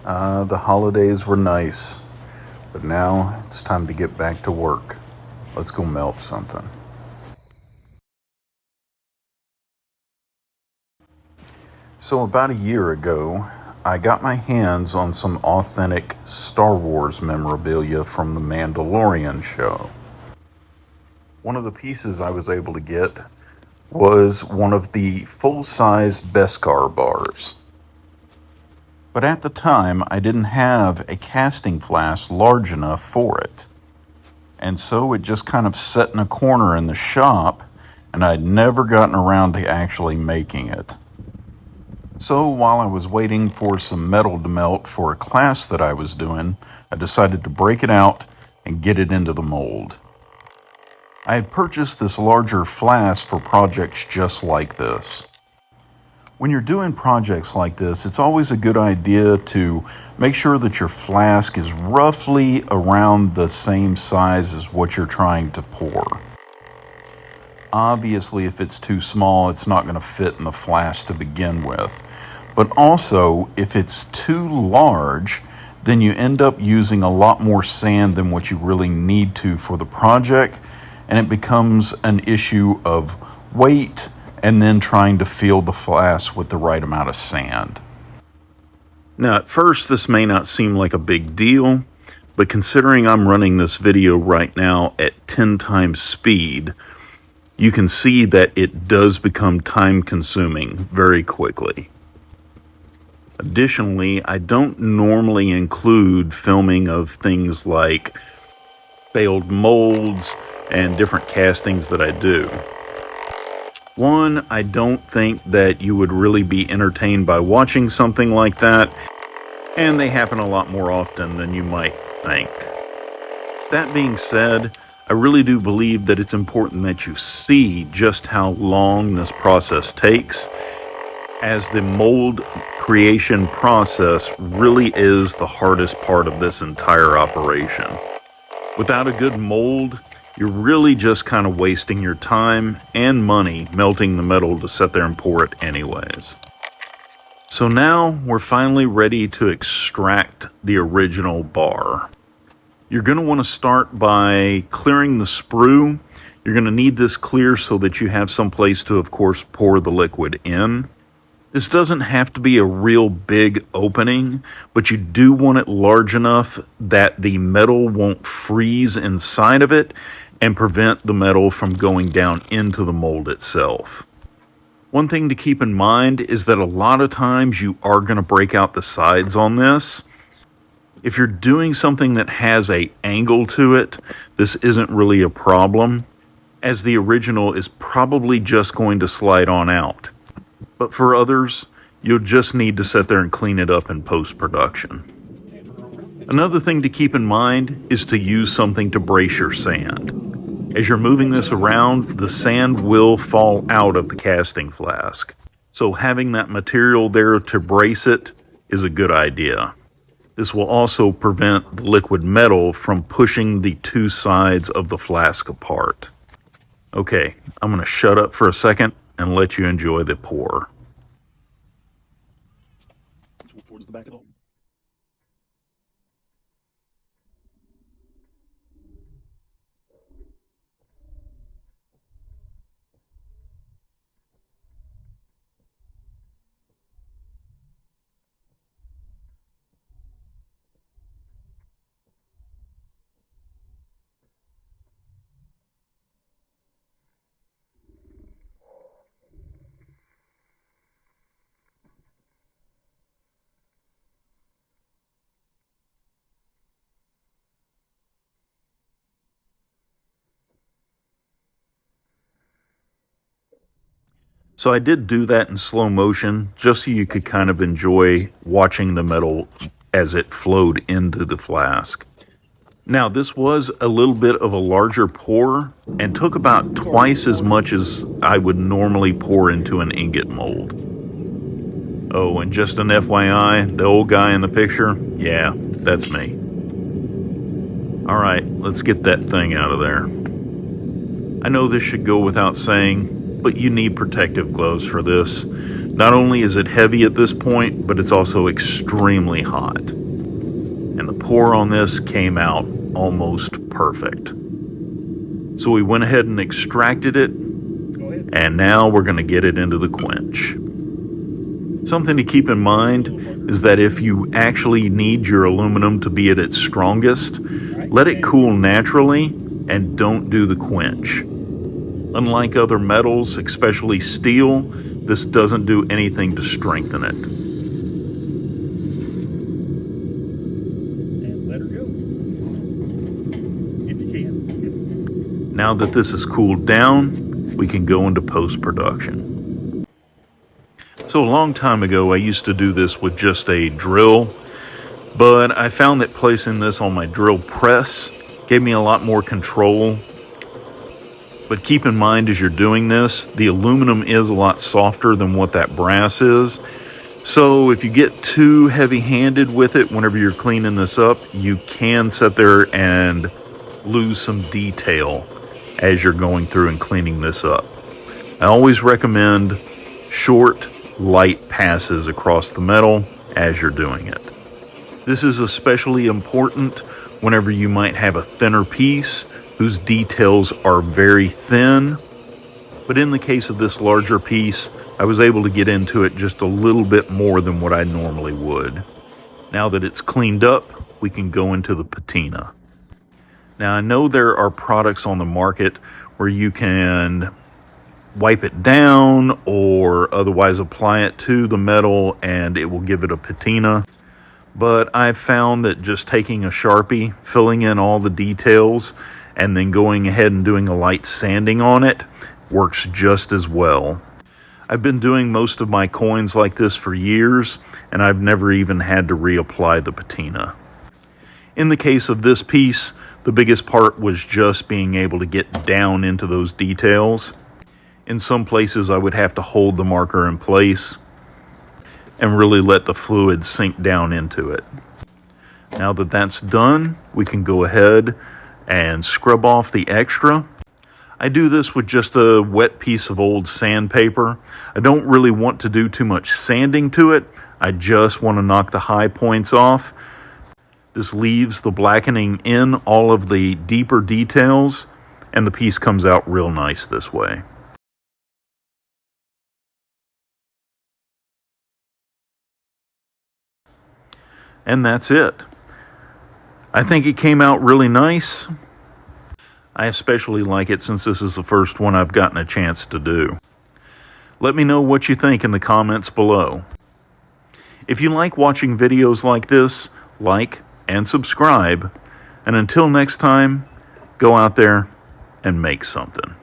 The holidays were nice, but now it's time to get back to work. Let's go melt something. So about a year ago, I got my hands on some authentic Star Wars memorabilia from the Mandalorian show. One of the pieces I was able to get was one of the full-size Beskar bars. But at the time, I didn't have a casting flask large enough for it. And so it just kind of sat in a corner in the shop, and I'd never gotten around to actually making it. So while I was waiting for some metal to melt for a class that I was doing, I decided to break it out and get it into the mold. I had purchased this larger flask for projects just like this. When you're doing projects like this, it's always a good idea to make sure that your flask is roughly around the same size as what you're trying to pour. Obviously, if it's too small, it's not going to fit in the flask to begin with. But also, if it's too large, then you end up using a lot more sand than what you really need to for the project, and it becomes an issue of weight and then trying to fill the flask with the right amount of sand. Now, at first, this may not seem like a big deal, but considering I'm running this video right now at 10 times speed, you can see that it does become time-consuming very quickly. Additionally, I don't normally include filming of things like failed molds and different castings that I do. One, I don't think that you would really be entertained by watching something like that, and they happen a lot more often than you might think. That being said, I really do believe that it's important that you see just how long this process takes, as the mold creation process really is the hardest part of this entire operation. Without a good mold, you're really just kind of wasting your time and money melting the metal to sit there and pour it anyways. So now we're finally ready to extract the original bar. You're going to want to start by clearing the sprue. You're going to need this clear so that you have some place to, of course, pour the liquid in. This doesn't have to be a real big opening, but you do want it large enough that the metal won't freeze inside of it and prevent the metal from going down into the mold itself. One thing to keep in mind is that a lot of times you are going to break out the sides on this. If you're doing something that has an angle to it, this isn't really a problem, as the original is probably just going to slide on out. But for others, you'll just need to sit there and clean it up in post-production. Another thing to keep in mind is to use something to brace your sand. As you're moving this around, the sand will fall out of the casting flask. So having that material there to brace it is a good idea. This will also prevent the liquid metal from pushing the two sides of the flask apart. Okay, I'm going to shut up for a second and let you enjoy the pour. Towards the back of the hole. So I did do that in slow motion, just so you could kind of enjoy watching the metal as it flowed into the flask. Now, this was a little bit of a larger pour and took about twice as much as I would normally pour into an ingot mold. Oh, and just an FYI, the old guy in the picture, yeah, that's me. All right, let's get that thing out of there. I know this should go without saying, but you need protective gloves for this. Not only is it heavy at this point, but it's also extremely hot. And the pour on this came out almost perfect. So we went ahead and extracted it, and now we're going to get it into the quench. Something to keep in mind is that if you actually need your aluminum to be at its strongest, let it cool naturally and don't do the quench. Unlike other metals, especially steel, this doesn't do anything to strengthen it. And let her go. If you can. Now that this is cooled down, we can go into post-production. So a long time ago, I used to do this with just a drill, but I found that placing this on my drill press gave me a lot more control. But keep in mind as you're doing this, the aluminum is a lot softer than what that brass is. So if you get too heavy-handed with it whenever you're cleaning this up, you can sit there and lose some detail as you're going through and cleaning this up. I always recommend short, light passes across the metal as you're doing it. This is especially important whenever you might have a thinner piece whose details are very thin. But in the case of this larger piece, I was able to get into it just a little bit more than what I normally would. Now that it's cleaned up, we can go into the patina. Now I know there are products on the market where you can wipe it down or otherwise apply it to the metal and it will give it a patina. But I've found that just taking a Sharpie, filling in all the details, and then going ahead and doing a light sanding on it works just as well. I've been doing most of my coins like this for years, and I've never even had to reapply the patina. In the case of this piece, the biggest part was just being able to get down into those details. In some places, I would have to hold the marker in place and really let the fluid sink down into it. Now that that's done, we can go ahead and scrub off the extra. I do this with just a wet piece of old sandpaper. I don't really want to do too much sanding to it. I just want to knock the high points off. This leaves the blackening in all of the deeper details, and the piece comes out real nice this way. And that's it. I think it came out really nice. I especially like it since this is the first one I've gotten a chance to do. Let me know what you think in the comments below. If you like watching videos like this, like and subscribe. And until next time, go out there and make something.